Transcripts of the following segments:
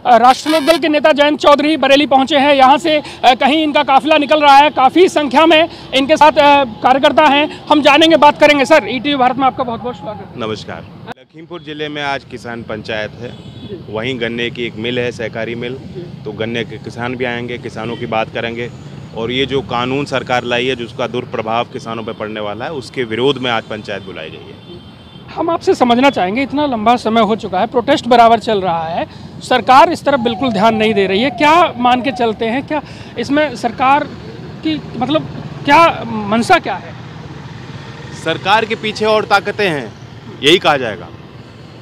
राष्ट्र लोक दल के नेता जयंत चौधरी बरेली पहुंचे हैं। यहां से कहीं इनका काफिला निकल रहा है, काफ़ी संख्या में इनके साथ कार्यकर्ता हैं। हम जानेंगे, बात करेंगे। सर, ईटीवी भारत में आपका बहुत बहुत स्वागत। नमस्कार। लखीमपुर जिले में आज किसान पंचायत है, वहीं गन्ने की एक मिल है, सहकारी मिल, तो गन्ने के किसान भी आएंगे, किसानों की बात करेंगे और ये जो कानून सरकार लाई है जिसका दुष्प्रभाव किसानों पर पड़ने वाला है, उसके विरोध में आज पंचायत बुलाई गई है। हम आपसे समझना चाहेंगे, इतना लंबा समय हो चुका है, प्रोटेस्ट बराबर चल रहा है, सरकार इस तरफ बिल्कुल ध्यान नहीं दे रही है, क्या मान के चलते हैं? क्या इसमें सरकार की मतलब क्या मंशा क्या है? सरकार के पीछे और ताकतें हैं, यही कहा जाएगा।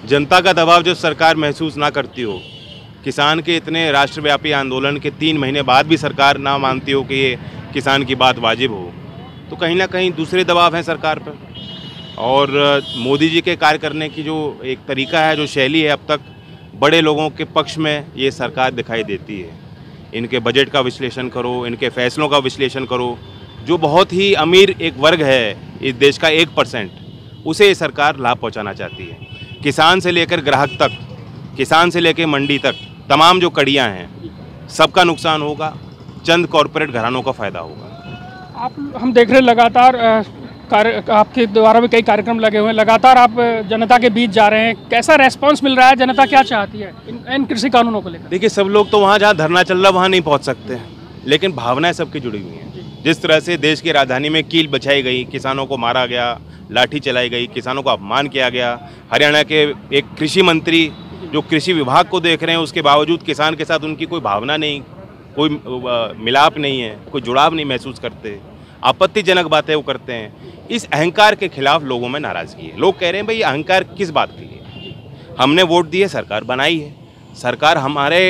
जनता का दबाव जो सरकार महसूस ना करती हो, किसान के इतने राष्ट्रव्यापी आंदोलन के 3 महीने बाद भी सरकार ना मानती हो कि ये किसान की बात वाजिब हो, तो कहीं ना कहीं दूसरे दबाव हैं सरकार पर। और मोदी जी के कार्य करने की जो एक तरीका है, जो शैली है, अब तक बड़े लोगों के पक्ष में ये सरकार दिखाई देती है। इनके बजट का विश्लेषण करो, इनके फैसलों का विश्लेषण करो, जो बहुत ही अमीर एक वर्ग है इस देश का 1%, उसे ये सरकार लाभ पहुंचाना चाहती है। किसान से लेकर ग्राहक तक, किसान से लेकर मंडी तक, तमाम जो कड़ियां हैं, सबका नुकसान होगा, चंद कॉरपोरेट घरानों का फ़ायदा होगा। हम देख रहे हैं लगातार आपके द्वारा भी कई कार्यक्रम लगे हुए हैं, लगातार आप जनता के बीच जा रहे हैं, कैसा रेस्पॉन्स मिल रहा है? जनता क्या चाहती है इन कृषि कानूनों को लेकर? देखिए, सब लोग तो वहाँ जहाँ धरना चल रहा है वहाँ नहीं पहुँच सकते, लेकिन भावनाएं सबकी जुड़ी हुई हैं। जिस तरह से देश की राजधानी में कील बचाई गई, किसानों को मारा गया, लाठी चलाई गई, किसानों को अपमान किया गया, हरियाणा के एक कृषि मंत्री जो कृषि विभाग को देख रहे हैं, उसके बावजूद किसान के साथ उनकी कोई भावना नहीं, कोई मिलाप नहीं है, कोई जुड़ाव नहीं महसूस करते, आपत्तिजनक बातें वो करते हैं। इस अहंकार के खिलाफ लोगों में नाराज़गी है। लोग कह रहे हैं भाई अहंकार किस बात के लिए? हमने वोट दिए, सरकार बनाई है, सरकार हमारे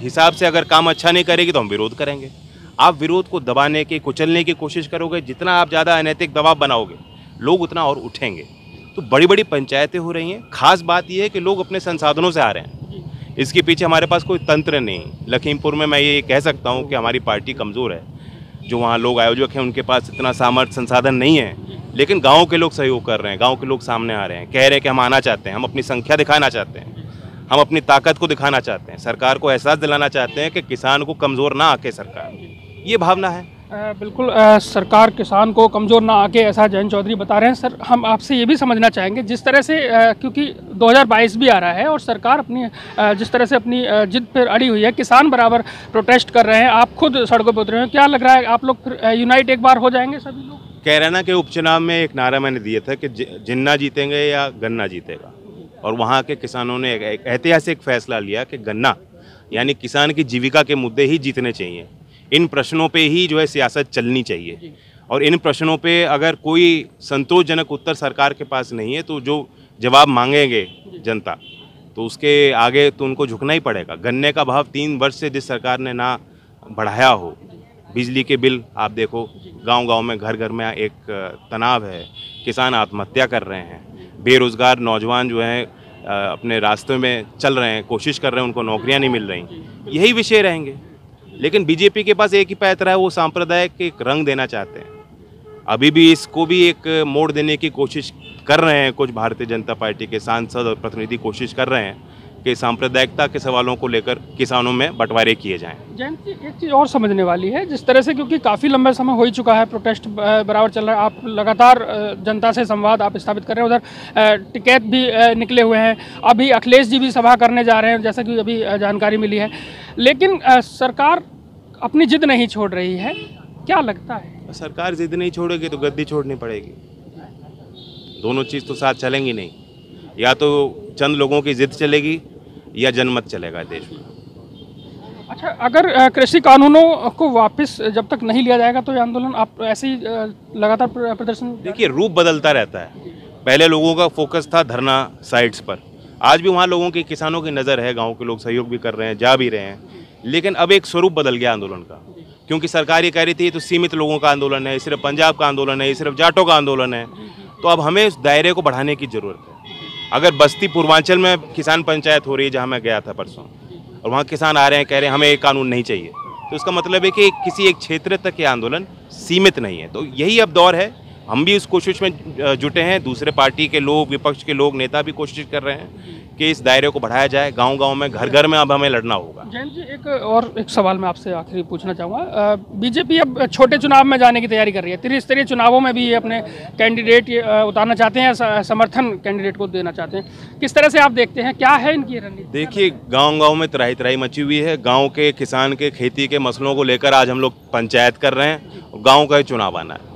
हिसाब से अगर काम अच्छा नहीं करेगी तो हम विरोध करेंगे। आप विरोध को दबाने की, कुचलने की कोशिश करोगे, जितना आप ज़्यादा अनैतिक दबाव बनाओगे, लोग उतना और उठेंगे। तो बड़ी बड़ी पंचायतें हो रही हैं। खास बात यह है कि लोग अपने संसाधनों से आ रहे हैं, इसके पीछे हमारे पास कोई तंत्र नहीं। लखीमपुर में मैं ये कह सकता हूँ कि हमारी पार्टी कमज़ोर है। जो वहाँ लोग आयोजक हैं उनके पास इतना सामर्थ्य संसाधन नहीं है, लेकिन गाँव के लोग सहयोग कर रहे हैं, गाँव के लोग सामने आ रहे हैं, कह रहे हैं कि हम आना चाहते हैं, हम अपनी संख्या दिखाना चाहते हैं, हम अपनी ताकत को दिखाना चाहते हैं, सरकार को एहसास दिलाना चाहते हैं कि किसान को कमज़ोर ना आके सरकार, ये भावना है। बिल्कुल, सरकार किसान को कमज़ोर ना आके, ऐसा जयंत चौधरी बता रहे हैं। सर, हम आपसे ये भी समझना चाहेंगे, जिस तरह से क्योंकि 2022 भी आ रहा है और सरकार अपनी जिस तरह से अपनी जिद पर अड़ी हुई है, किसान बराबर प्रोटेस्ट कर रहे हैं, आप खुद सड़कों पर उतरे हैं, क्या लग रहा है आप लोग फिर यूनाइट एक बार हो जाएंगे सभी लोग? कैराना के उपचुनाव में एक नारा मैंने दिया था कि जिन्ना जीतेंगे या गन्ना जीतेगा, और वहाँ के किसानों ने एक ऐतिहासिक फैसला लिया कि गन्ना यानी किसान की जीविका के मुद्दे ही जीतने चाहिए। इन प्रश्नों पे ही जो है सियासत चलनी चाहिए, और इन प्रश्नों पे अगर कोई संतोषजनक उत्तर सरकार के पास नहीं है तो जो जवाब मांगेंगे जनता, तो उसके आगे तो उनको झुकना ही पड़ेगा। गन्ने का भाव 3 वर्ष से जिस सरकार ने ना बढ़ाया हो, बिजली के बिल आप देखो, गांव-गांव में, घर घर में एक तनाव है, किसान आत्महत्या कर रहे हैं, बेरोज़गार नौजवान जो हैं अपने रास्ते में चल रहे हैं, कोशिश कर रहे हैं, उनको नौकरियां नहीं मिल रही। यही विषय रहेंगे। लेकिन बीजेपी के पास एक ही पैतरा है, वो सांप्रदायिक एक रंग देना चाहते हैं। अभी भी इसको भी एक मोड़ देने की कोशिश कर रहे हैं कुछ भारतीय जनता पार्टी के सांसद और प्रतिनिधि, कोशिश कर रहे हैं कि सांप्रदायिकता के सवालों को लेकर किसानों में बंटवारे किए जाएं। जयंत जी, एक चीज़ और समझने वाली है, जिस तरह से क्योंकि काफ़ी लंबा समय हो ही चुका है, प्रोटेस्ट बराबर चल रहा है, आप लगातार जनता से संवाद आप स्थापित कर रहे हैं, उधर टिकैत भी निकले हुए हैं, अभी अखिलेश जी भी सभा करने जा रहे हैं, जैसा कि अभी जानकारी मिली है, लेकिन सरकार अपनी जिद नहीं छोड़ रही है, क्या लगता है? सरकार जिद नहीं छोड़ेगी तो गद्दी छोड़नी पड़ेगी। दोनों चीज़ तो साथ चलेंगी नहीं, या तो चंद लोगों की जिद चलेगी या जनमत चलेगा देश में। अच्छा, अगर कृषि कानूनों को वापस जब तक नहीं लिया जाएगा तो ये आंदोलन आप ऐसे ही लगातार प्रदर्शन? देखिए, रूप बदलता रहता है। पहले लोगों का फोकस था धरना साइट्स पर, आज भी वहाँ लोगों की, किसानों की नज़र है, गाँव के लोग सहयोग भी कर रहे हैं, जा भी रहे हैं, लेकिन अब एक स्वरूप बदल गया आंदोलन का, क्योंकि सरकार ये कह रही थी तो सीमित लोगों का आंदोलन है, सिर्फ पंजाब का आंदोलन है, सिर्फ जाटों का आंदोलन है, तो अब हमें इस दायरे को बढ़ाने की ज़रूरत है। अगर बस्ती पूर्वांचल में किसान पंचायत हो रही है, जहाँ मैं गया था परसों, और वहाँ किसान आ रहे हैं, कह रहे हैं हमें एक कानून नहीं चाहिए, तो इसका मतलब है कि किसी एक क्षेत्र तक ये आंदोलन सीमित नहीं है। तो यही अब दौर है, हम भी इस कोशिश में जुटे हैं, दूसरे पार्टी के लोग, विपक्ष के लोग, नेता भी कोशिश कर रहे हैं कि इस दायरे को बढ़ाया जाए, गांव-गांव में, घर-घर में अब हमें लड़ना होगा। जैन जी, एक सवाल मैं आपसे आखिरी पूछना चाहूँगा। बीजेपी अब छोटे चुनाव में जाने की तैयारी कर रही है, त्रिस्तरीय चुनावों में भी ये अपने कैंडिडेट उतारना चाहते हैं, समर्थन कैंडिडेट को देना चाहते हैं। किस तरह से आप देखते हैं, क्या है इनकी रणनीति? देखिए, गांव-गांव में तराई-तराई मची हुई है। गांव के किसान के खेती के मसलों को लेकर आज हम लोग पंचायत कर रहे हैं। गांव का ही चुनाव आना है।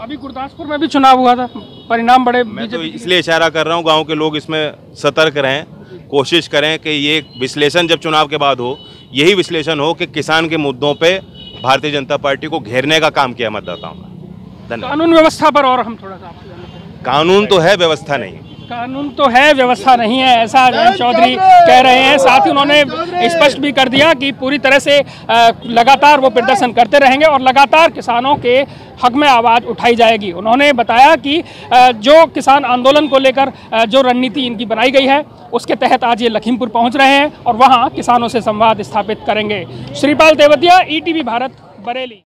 अभी गुरदासपुर में भी चुनाव हुआ था, परिणाम बड़े मैं तो इसलिए इशारा कर रहा हूँ, गांव के लोग इसमें सतर्क रहें, कोशिश करें कि ये विश्लेषण जब चुनाव के बाद हो, यही विश्लेषण हो कि किसान के मुद्दों पे भारतीय जनता पार्टी को घेरने का काम किया मतदाताओं ने। धन्यवाद। कानून व्यवस्था पर और हम थोड़ा सा आपसे जानना चाहेंगे। कानून तो है, व्यवस्था नहीं। कानून तो है, व्यवस्था नहीं है, ऐसा जयंत चौधरी कह रहे हैं। साथ ही उन्होंने स्पष्ट भी कर दिया कि पूरी तरह से लगातार वो प्रदर्शन करते रहेंगे और लगातार किसानों के हक में आवाज़ उठाई जाएगी। उन्होंने बताया कि जो किसान आंदोलन को लेकर जो रणनीति इनकी बनाई गई है, उसके तहत आज ये लखीमपुर पहुंच रहे हैं और वहां किसानों से संवाद स्थापित करेंगे। श्रीपाल तेवतिया, ETV भारत, बरेली।